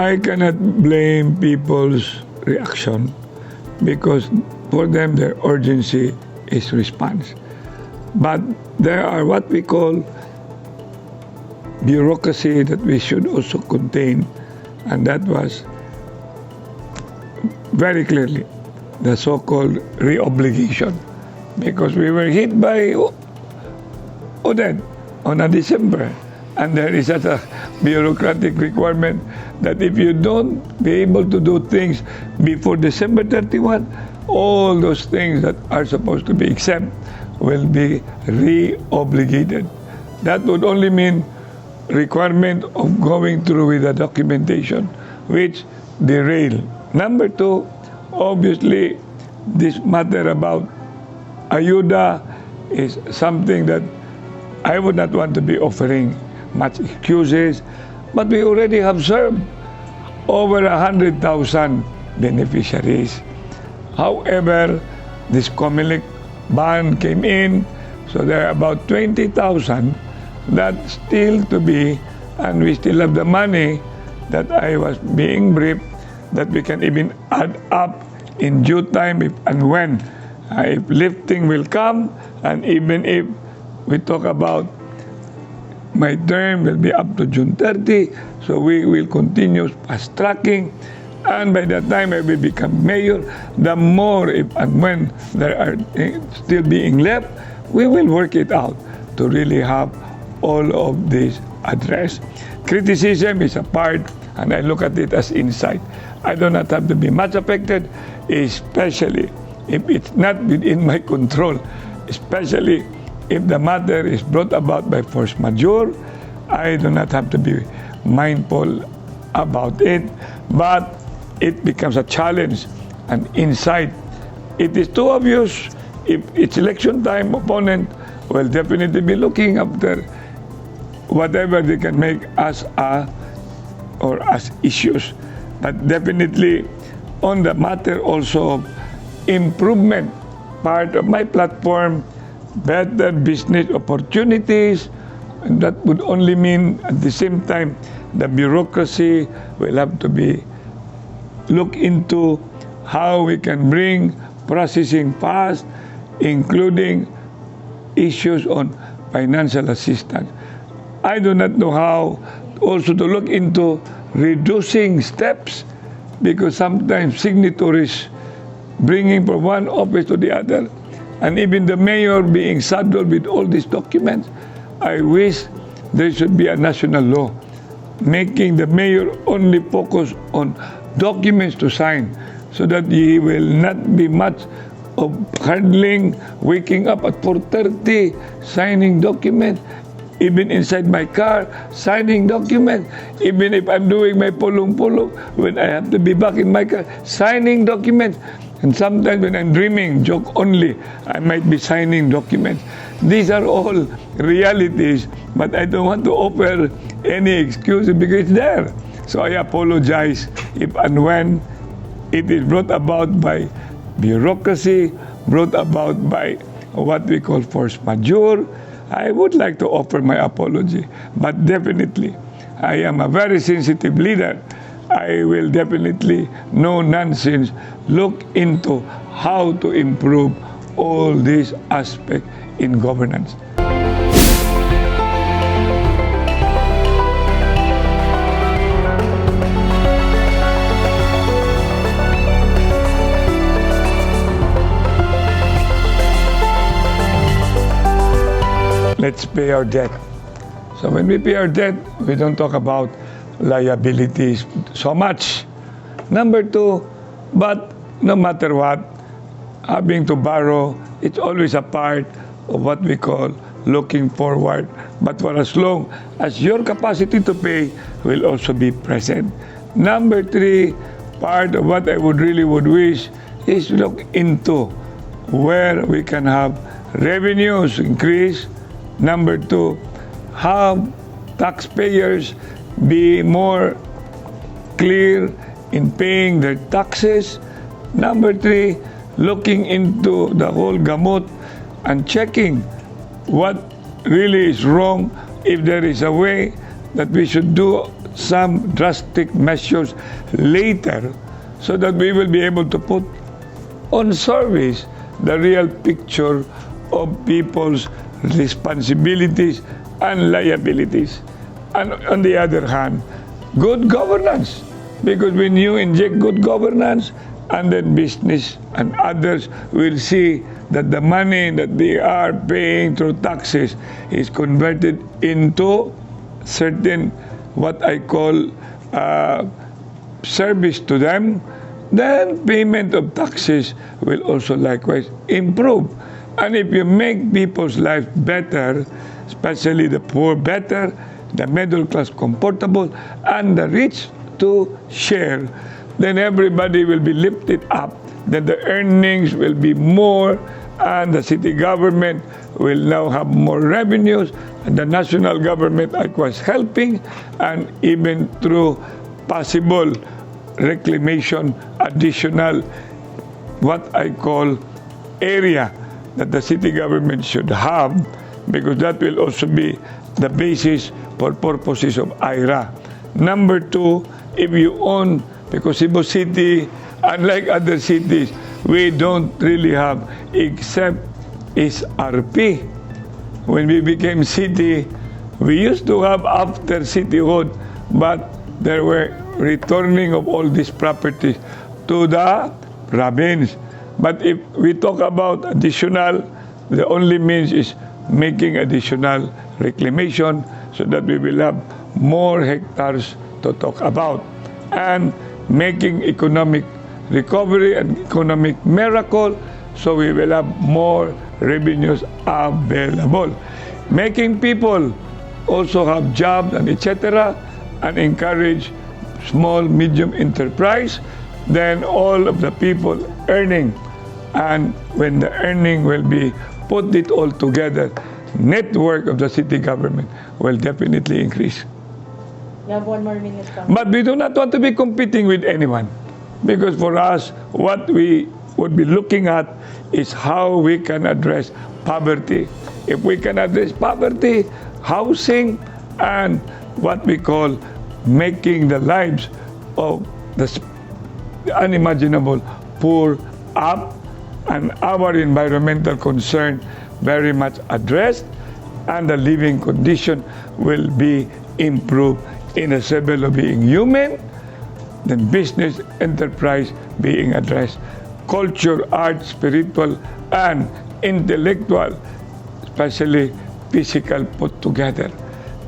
I cannot blame people's reaction because for them their urgency is response. But there are what we call bureaucracy that we should also contain, and that was very clearly the so-called re-obligation, because we were hit by Odette on a December, and there is such a bureaucratic requirement that if you don't be able to do things before December 31, all those things that are supposed to be exempt will be re-obligated. That would only mean requirement of going through with the documentation, which derail. Number two, obviously, this matter about ayuda is something that I would not want to be offering much excuses, but we already have served over 100,000 beneficiaries. However, this COMELEC ban came in, so there are about 20,000 that still to be, and we still have the money that I was being briefed that we can even add up in due time if and when if lifting will come, and even if we talk about my term will be up to June 30, so we will continue fast tracking, and by the time I will become mayor, the more if and when there are still being left, we will work it out to really have all of this addressed. Criticism is a part, and I look at it as insight. I do not have to be much affected, especially if it's not within my control, especially if the matter is brought about by force majeure. I do not have to be mindful about it, but it becomes a challenge and insight. It is too obvious. If it's election time, opponent will definitely be looking after whatever they can make as as issues. But definitely on the matter also of improvement, part of my platform, better business opportunities, and that would only mean at the same time the bureaucracy will have to be look into how we can bring processing fast, including issues on financial assistance. I do not know how also to look into reducing steps, because sometimes signatories bringing from one office to the other, and even the mayor being saddled with all these documents. I wish there should be a national law making the mayor only focus on documents to sign, so that he will not be much of handling, waking up at 4:30, signing documents, even inside my car, signing documents, even if I'm doing my pulong-pulong, when I have to be back in my car, signing documents. And sometimes when I'm dreaming, joke only, I might be signing documents. These are all realities, but I don't want to offer any excuses because it's there. So I apologize if and when it is brought about by bureaucracy, brought about by what we call force majeure. I would like to offer my apology, but definitely I am a very sensitive leader. I will definitely, no nonsense, look into how to improve all these aspects in governance. Let's pay our debt. So when we pay our debt, we don't talk about liabilities so much. Number two, but no matter what, having to borrow, it's always a part of what we call looking forward. But for as long as your capacity to pay will also be present. Number three, part of what I would wish is look into where we can have revenues increase. Number two, have taxpayers be more clear in paying their taxes. Number three, looking into the whole gamot and checking what really is wrong, if there is a way that we should do some drastic measures later so that we will be able to put on service the real picture of people's responsibilities and liabilities. And on the other hand, good governance. Because when you inject good governance, and then business and others will see that the money that they are paying through taxes is converted into certain, what I call, service to them, then payment of taxes will also likewise improve. And if you make people's life better, especially the poor better, the middle class comfortable, and the rich to share, then everybody will be lifted up, then the earnings will be more, and the city government will now have more revenues, and the national government likewise helping, and even through possible reclamation, additional, what I call, area that the city government should have, because that will also be the basis for purposes of IRA. Number two, if you own, because Cebu City, unlike other cities, we don't really have except SRP. When we became city, we used to have after cityhood, but there were returning of all these properties to the province. But if we talk about additional, the only means is making additional reclamation so that we will have more hectares to talk about, and making economic recovery and economic miracle so we will have more revenues available. Making people also have jobs and etc., and encourage small, medium enterprise, then all of the people earning, and when the earning will be put it all together, network of the city government will definitely increase. You have 1 more minute. Come. But we do not want to be competing with anyone, because for us, what we would be looking at is how we can address poverty. If we can address poverty, housing, and what we call making the lives of the unimaginable poor up, and our environmental concern very much addressed, and the living condition will be improved in a level of being human, then business enterprise being addressed, culture, art, spiritual, and intellectual, especially physical, put together.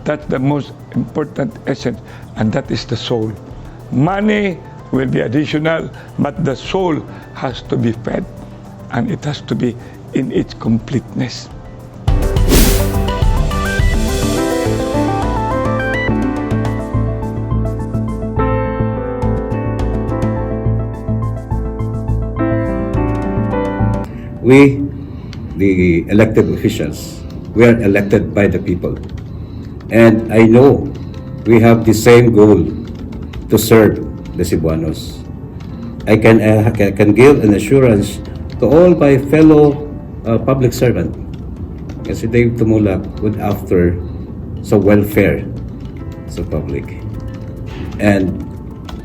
That's the most important essence, and that is the soul. Money will be additional, but the soul has to be fed, and it has to be in its completeness. We, the elected officials, we are elected by the people. And I know we have the same goal to serve the Cebuanos. I can give an assurance to all my fellow public servant, kasi Dave Tumulak would after sa welfare sa public. And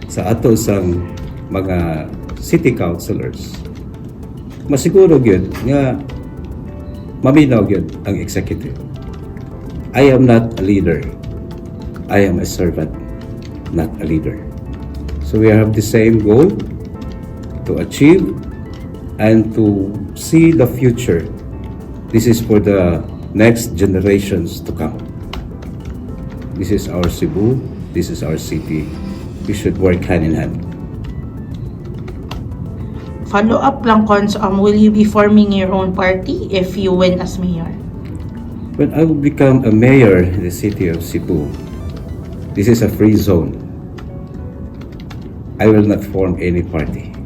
sa ato sang mga city councilors, masiguro gyud nga maminaw gyud ang executive. I am not a leader. I am a servant, not a leader. So we have the same goal to achieve and to see the future. This is for the next generations to come. This is our Cebu. This is our city. We should work hand in hand. Follow up lang, Cons, will you be forming your own party if you win as mayor? When I will become a mayor in the city of Cebu, this is a free zone. I will not form any party.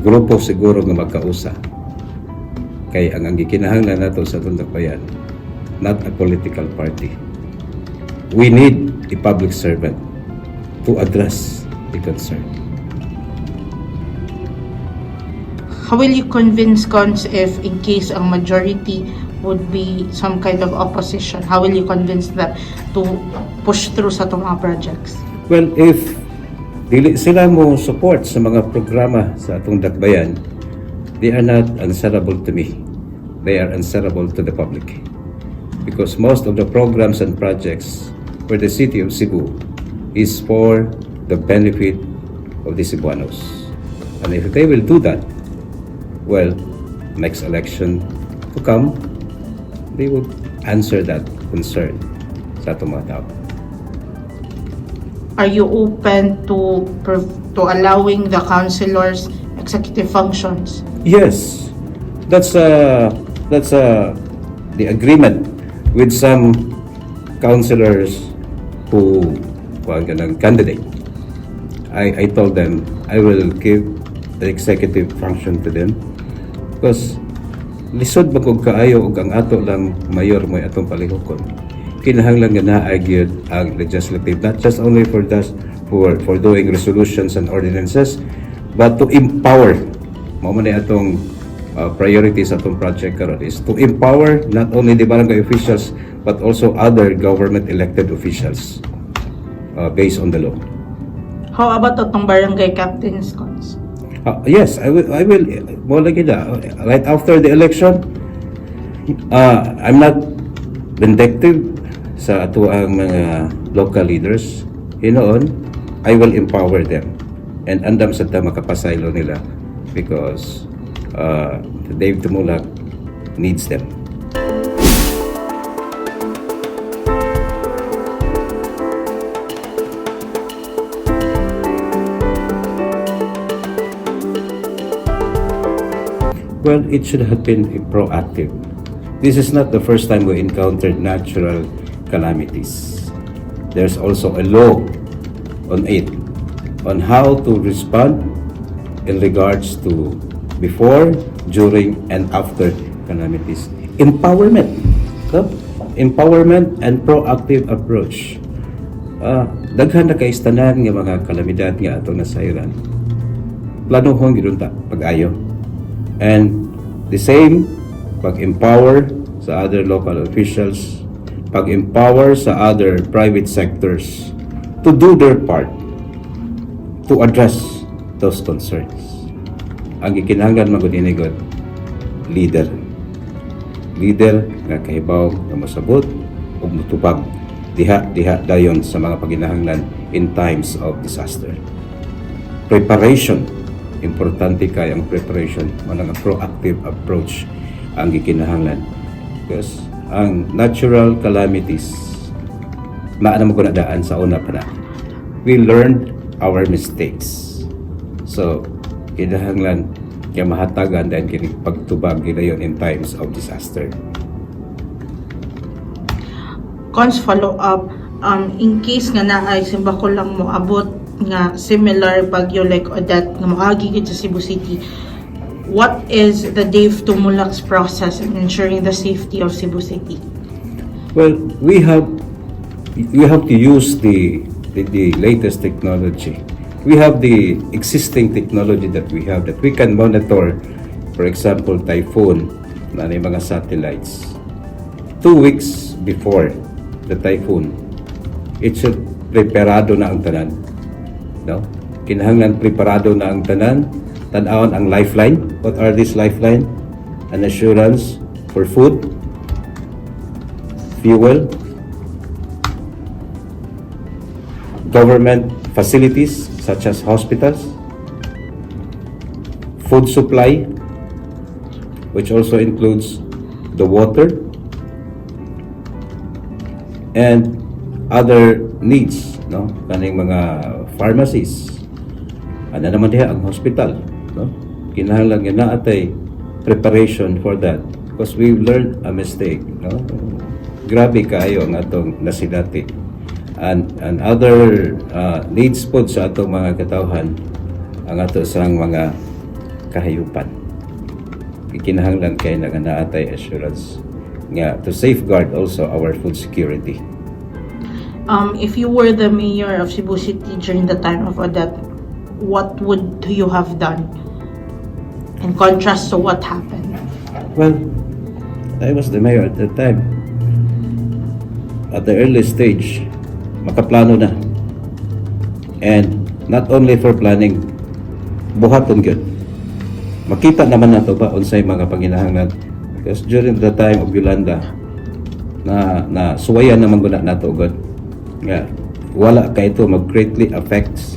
Grupo siguro nga magkausa. Kaya ang gikinahanglan nato sa itong dakbayan, not a political party. We need a public servant to address the concern. How will you convince, Cons, if in case ang majority would be some kind of opposition? How will you convince them to push through sa itong mga projects? Well, if dili sila mo support sa mga programa sa atong dakbayan, they are not answerable to me. They are answerable to the public. Because most of the programs and projects for the city of Cebu is for the benefit of the Cebuanos. And if they will do that, well, next election to come, they will answer that concern sa atong mga tao. Are you open to allowing the councilors executive functions? Yes, that's the agreement with some councilors who want a candidate. I told them I will give the executive function to them because lisod ba kung kaayo ug ang ato lang mayor mo atong palihokon. Kinahanglan nga na-argued ang legislative, not just only for doing resolutions and ordinances, but to empower. Mao man atong priorities atong project karon is to empower not only the barangay officials but also other government elected officials based on the law. How about itong barangay captains cons? Yes, I will mo lagi na right after the election. I'm not vindictive sa ato ang mga local leaders. Hinoon, I will empower them and andam sa ta makapasaylo nila because Dave Tumulak needs them. Well, it should have been proactive. This is not the first time we encountered natural calamities. There's also a law on it, on how to respond in regards to before, during, and after calamities. Empowerment. No? Empowerment and proactive approach. Daghan na kaistanan nga mga kalamidad nga atong nasayran. Planuhon gidun ta pag-ayo. And the same, pag-empower sa other local officials, pag-empower sa other private sectors to do their part to address those concerns. Ang gikinahanglan magudinigod, leader. Leader nga kahibaw nga masabot ug mutubag diha dayon sa mga paginahanglan in times of disaster. Preparation, importante kay ang preparation, manang proactive approach ang gikinahanglan. Because ang natural calamities maana mo daan sa una pa na. We learned our mistakes. So, kinahanglan kaya mahatagan dahil kini pagtubag gidayon in times of disaster. Cons follow up, in case nga naay simba ko lang mo abot nga similar bagyo like Odette nga moagi gid sa Cebu City, what is the Dave Tumulak's process in ensuring the safety of Cebu City? Well, we have to use the latest technology. We have the existing technology that we can monitor, for example, typhoon na mga satellites. 2 weeks before the typhoon, it should preparado na ang tanan. No? Kinahanglan preparado na ang tanan. Tan-awon ang lifeline. What are these lifeline? An assurance for food, fuel, government facilities such as hospitals, food supply, which also includes the water, and other needs, no? Kaning mga pharmacies. Ano naman diha ang hospital, no? Kinahanglan nga naatay preparation for that because we've learned a mistake, no? Grabe kaayo ang atong nasidati. And other needs po sa atong mga katawhan ang ato sang mga kahayupan. Kinahanglan kay nga naatay assurance nga to safeguard also our food security. If you were the mayor of Cebu City during the time of Odette, what would you have done in contrast to what happened? Well, I was the mayor at that time. At the early stage, makaplano na. And not only for planning, buhaton gyud. Makita naman nato ba unsay mga panginahanglan. Because during the time of Yolanda, na suwayan naman guna nato gud. Nga wala kay ito mag-greatly affects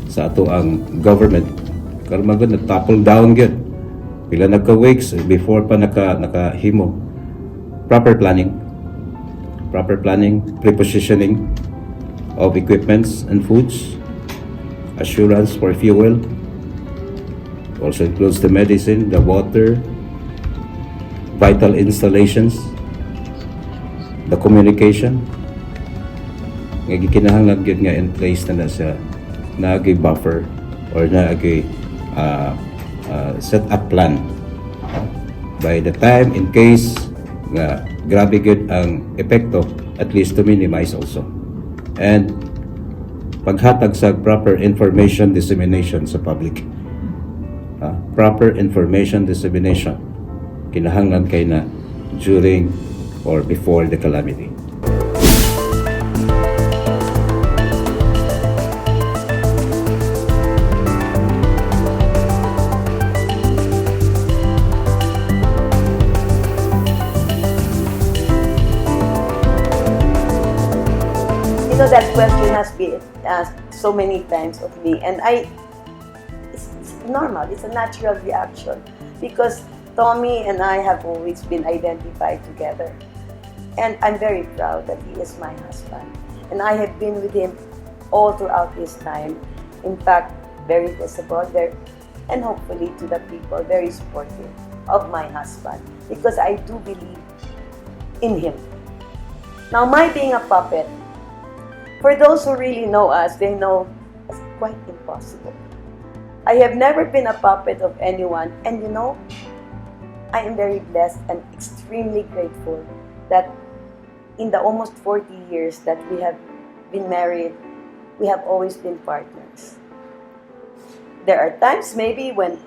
sa ato ang government. Karon man gud na-topple down gyud. Pila nagka-weeks before pa nakahimo. Proper planning, prepositioning of equipments and foods, assurance for fuel, also includes the medicine, the water, vital installations, the communication. Nga gikinahanglan gyud nga in place na sa naagi buffer or naagi set up plan. By the time in case nga grabe gyud ang epekto, at least to minimize also. And paghatag sa proper information dissemination sa public. Proper information dissemination kinahanglan kay na during or before the calamity. You know, that question has been asked so many times of me, and it's normal, it's a natural reaction, because Tommy and I have always been identified together, and I'm very proud that he is my husband, and I have been with him all throughout this time. In fact, very visible, and hopefully to the people, very supportive of my husband, because I do believe in him. Now, my being a puppet, for those who really know us, they know it's quite impossible. I have never been a puppet of anyone, and you know, I am very blessed and extremely grateful that in the almost 40 years that we have been married, we have always been partners. There are times maybe when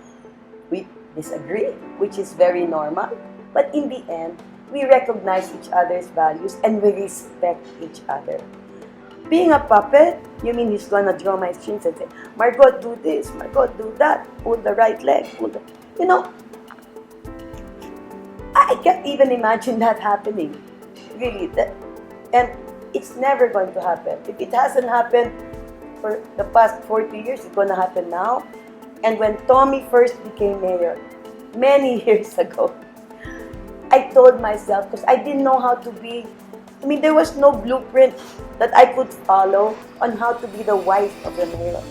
we disagree, which is very normal, but in the end, we recognize each other's values and we respect each other. Being a puppet, you mean he's gonna draw my strings and say, Margot, do this, Margot, do that, pull the right leg, pull the... You know, I can't even imagine that happening. Really. And it's never going to happen. If it hasn't happened for the past 40 years, it's gonna happen now. And when Tommy first became mayor, many years ago, I told myself, because I didn't know how to be, I mean, there was no blueprint that I could follow on how to be the wife of the mayor.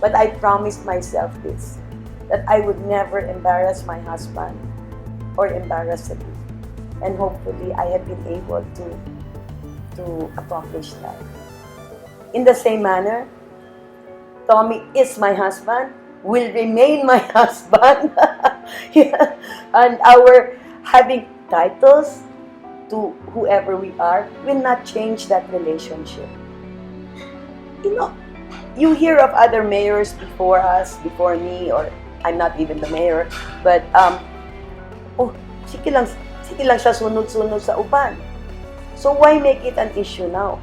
But I promised myself this, that I would never embarrass my husband or embarrass Cebu. And hopefully, I have been able to accomplish that. In the same manner, Tommy is my husband, will remain my husband. Yeah. And our having titles to whoever we are will not change that relationship. You know, you hear of other mayors before us, before me, or I'm not even the mayor, but sige lang siya sunod-sunod sa uban. So why make it an issue now?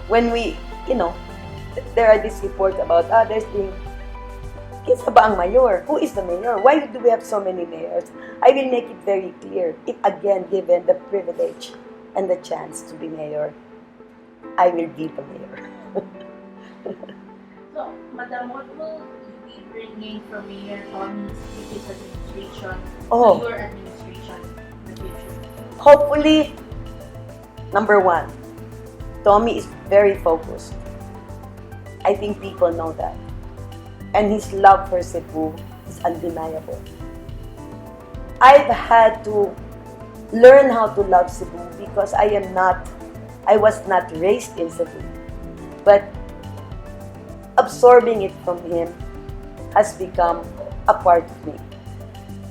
When we, you know, there are these reports about others being, kinsa ba ang mayor? Who is the mayor? Why do we have so many mayors? I will make it very clear. If again given the privilege and the chance to be mayor, I will be the mayor. So, Madam, what will you be bringing from Mayor Tommy's previous administration to your administration in the future? Hopefully, number one, Tommy is very focused. I think people know that. And his love for Cebu is undeniable. I've had to learn how to love Cebu because I was not raised in Cebu. But absorbing it from him has become a part of me.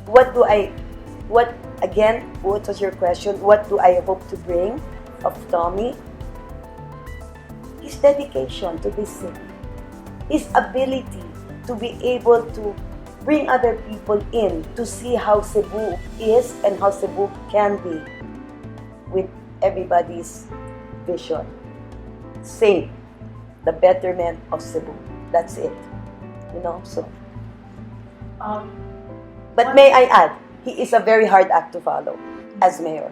What was your question? What do I hope to bring of Tommy? His dedication to this city. His ability to be able to bring other people in to see how Cebu is and how Cebu can be with everybody's vision. Same, the betterment of Cebu. That's it. You know, so. But may I add, he is a very hard act to follow as mayor.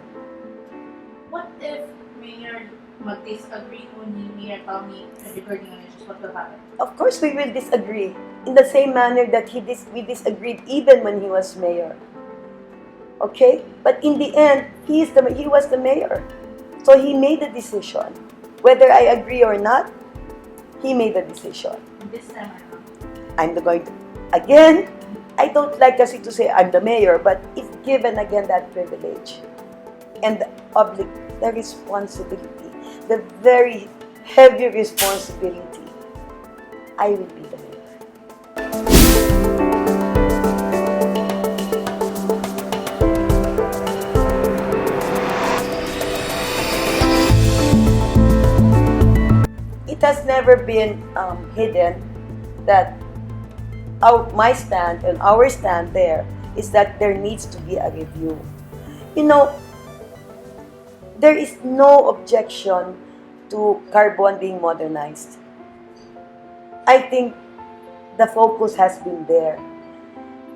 What if Mayor mag-disagree mo ni Mayor Tommy regarding on issues? What will happen? Of course, we will disagree in the same manner that we disagreed even when he was mayor. Okay, but in the end, he was the mayor, so he made the decision. Whether I agree or not, he made the decision. This time around. I'm going to again. I don't like kasi to say I'm the mayor, but if given again that privilege and the public, the responsibility, the very heavy responsibility, I will be the mayor. It has never been hidden that my stand and our stand there is that there needs to be a review. You know, there is no objection to Carbon being modernized. I think the focus has been there.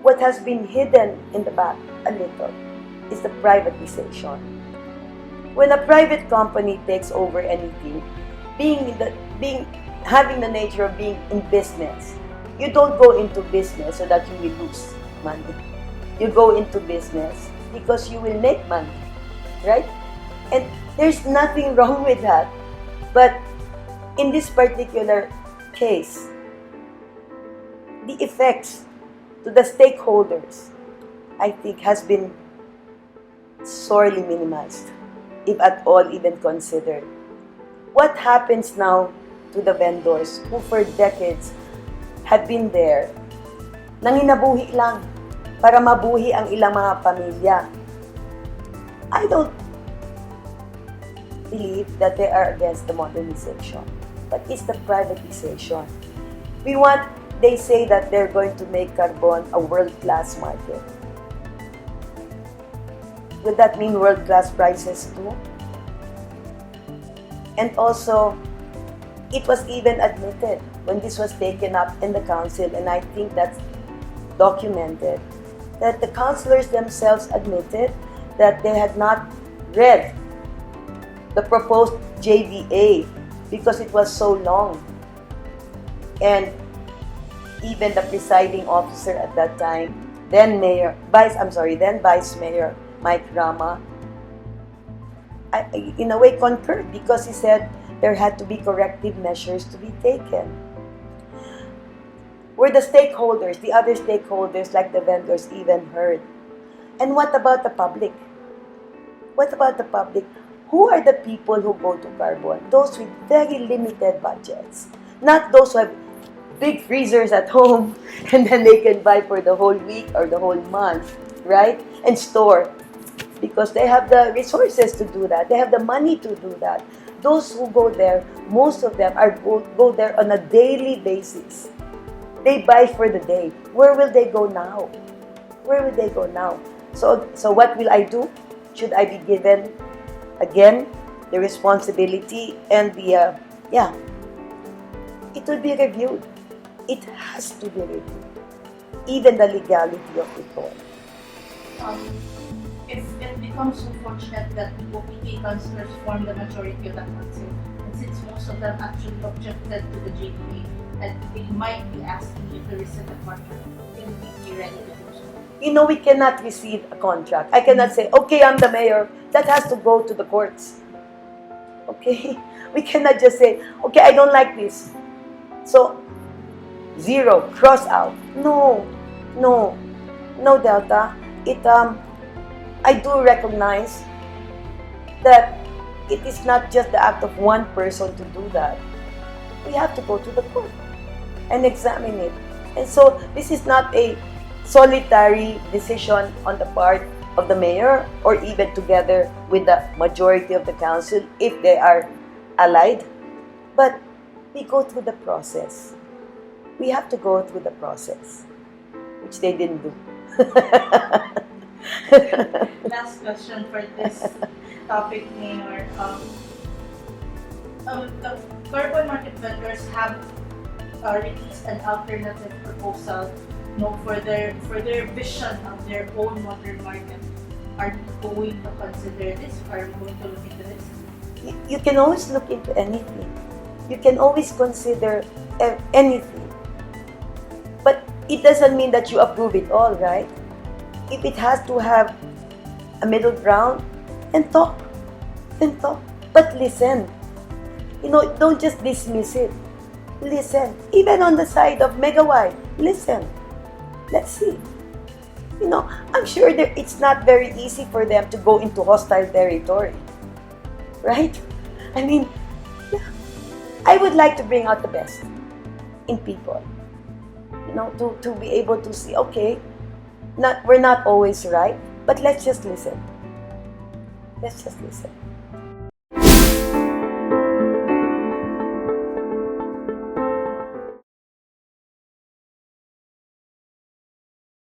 What has been hidden in the back a little is the privatization. When a private company takes over anything, having the nature of being in business, you don't go into business so that you will lose money. You go into business because you will make money, right? And there's nothing wrong with that. But in this particular case, the effects to the stakeholders, I think, has been sorely minimized, if at all even considered. What happens now to the vendors who for decades have been there, nanginabuhi lang para mabuhi ang ilang mga pamilya? I don't believe that they are against the modernization, but it's the privatization. They say that they're going to make Carbon a world-class market. Would that mean world-class prices too? And also, it was even admitted when this was taken up in the council, and I think that's documented, that the councillors themselves admitted that they had not read the proposed JVA because it was so long. And even the presiding officer at that time, then Vice Mayor Michael Rama, in a way concurred because he said there had to be corrective measures to be taken. Were the stakeholders, the other stakeholders like the vendors, even heard? And what about the public? What about the public? Who are the people who go to Carbon? Those with very limited budgets. Not those who have big freezers at home and then they can buy for the whole week or the whole month, right? And store. Because they have the resources to do that. They have the money to do that. Those who go there, most of them go there on a daily basis. They buy for the day. Where will they go now? Where will they go now? So what will I do? Should I be given, again, the responsibility and it will be reviewed. It has to be reviewed. Even the legality of it all. If it becomes so fortunate that the BOPK councillors form the majority of the council, and since most of them actually objected to the JPA, and they might be asking you to rescind the contract, will we be ready to do so? You know, we cannot rescind a contract. I cannot say, okay, I'm the mayor. That has to go to the courts. Okay? We cannot just say, okay, I don't like this. So, 0, cross out. No, Delta. I do recognize that it is not just the act of one person to do that. We have to go to the court and examine it. And so this is not a solitary decision on the part of the mayor or even together with the majority of the council if they are allied. But we go through the process. We have to go through the process. We which they didn't do. Last question for this topic, Mayor. The carbon market vendors have released an alternative proposal, for their vision of their own modern market. Are you going to consider this? Are you going to look into this? You can always look into anything. You can always consider anything. But it doesn't mean that you approve it all, right? If it has to have a middle ground, then talk. But listen. Don't just dismiss it. Listen. Even on the side of Megawide, listen. Let's see. I'm sure that it's not very easy for them to go into hostile territory. Right? I mean, yeah. I would like to bring out the best in people. To be able to see, okay, we're not always right, but let's just listen. Let's just listen.